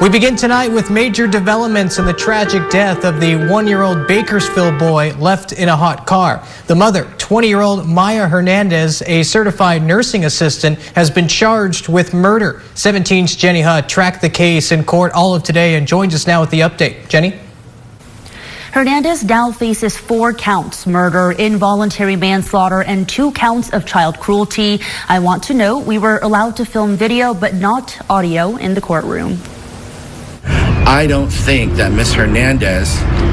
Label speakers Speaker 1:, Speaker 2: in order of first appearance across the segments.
Speaker 1: We begin tonight with major developments in the tragic death of the 1-year-old Bakersfield boy left in a hot car. The mother, 20-year-old Maya Hernandez, a certified nursing assistant, has been charged with murder. 17's Jenny Hutt tracked the case in court all of today and joins us now with the update. Jenny?
Speaker 2: Hernandez now faces 4 counts: murder, involuntary manslaughter, and 2 counts of child cruelty. I want to note we were allowed to film video but not audio in the courtroom.
Speaker 3: I don't think that Miss Hernandez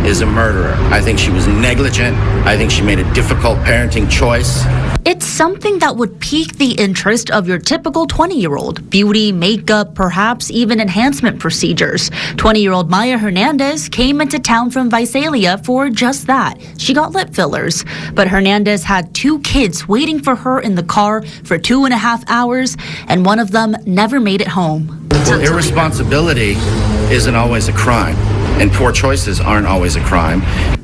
Speaker 3: is a murderer. I think she was negligent. I think she made a difficult parenting choice.
Speaker 2: It's something that would pique the interest of your typical 20-year-old. Beauty, makeup, perhaps even enhancement procedures. 20-year-old Maya Hernandez came into town from Visalia for just that. She got lip fillers. But Hernandez had 2 kids waiting for her in the car for 2.5 hours, and one of them never made it home.
Speaker 3: Well, irresponsibility isn't always a crime, and poor choices aren't always a crime.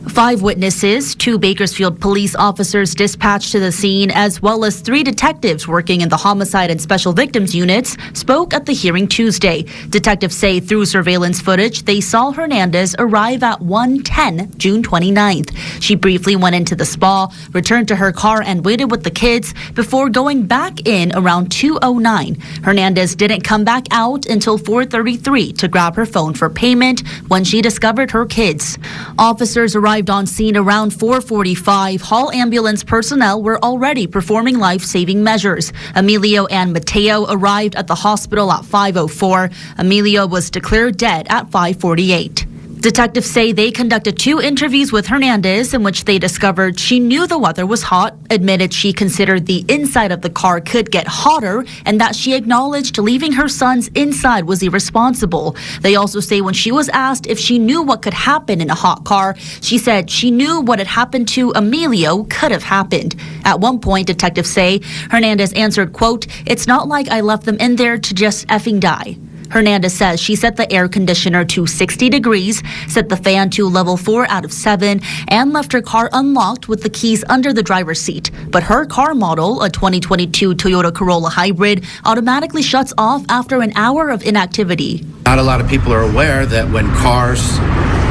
Speaker 2: 5 witnesses, 2 Bakersfield police officers dispatched to the scene, as well as 3 detectives working in the homicide and special victims units, spoke at the hearing Tuesday. Detectives say through surveillance footage, they saw Hernandez arrive at 1:10 June 29th. She briefly went into the spa, returned to her car, and waited with the kids before going back in around 2:09. Hernandez didn't come back out until 4:33 to grab her phone for payment when she discovered her kids. Officers arrived on scene around 4:45. Hall ambulance personnel were already performing life-saving measures. Emilio and Mateo arrived at the hospital at 5:04. Emilio was declared dead at 5:48. Detectives say they conducted 2 interviews with Hernandez in which they discovered she knew the weather was hot, admitted she considered the inside of the car could get hotter, and that she acknowledged leaving her sons inside was irresponsible. They also say when she was asked if she knew what could happen in a hot car, she said she knew what had happened to Emilio could have happened. At one point, detectives say Hernandez answered, quote, "It's not like I left them in there to just effing die." Hernandez says she set the air conditioner to 60 degrees, set the fan to level 4 out of 7, and left her car unlocked with the keys under the driver's seat. But her car model, a 2022 Toyota Corolla Hybrid, automatically shuts off after an hour of inactivity.
Speaker 3: Not a lot of people are aware that when cars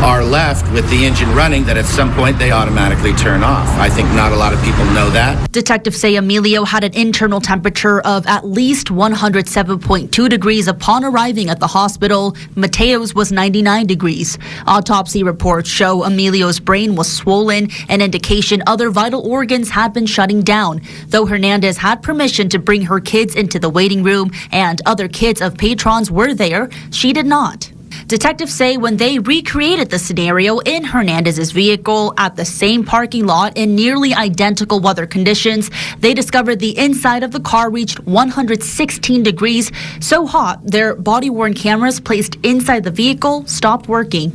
Speaker 3: are left with the engine running, that at some point they automatically turn off. I think not a lot of people know that.
Speaker 2: Detectives say Emilio had an internal temperature of at least 107.2 degrees upon arriving at the hospital. Mateo's was 99 degrees. Autopsy reports show Emilio's brain was swollen, an indication other vital organs had been shutting down. Though Hernandez had permission to bring her kids into the waiting room and other kids of patrons were there, she did not. Detectives say when they recreated the scenario in Hernandez's vehicle at the same parking lot in nearly identical weather conditions, they discovered the inside of the car reached 116 degrees, so hot their body-worn cameras placed inside the vehicle stopped working.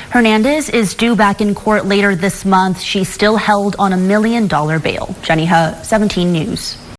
Speaker 2: Hernandez is due back in court later this month. She's still held on $1 million bail. Jenny Hutt, 17 News.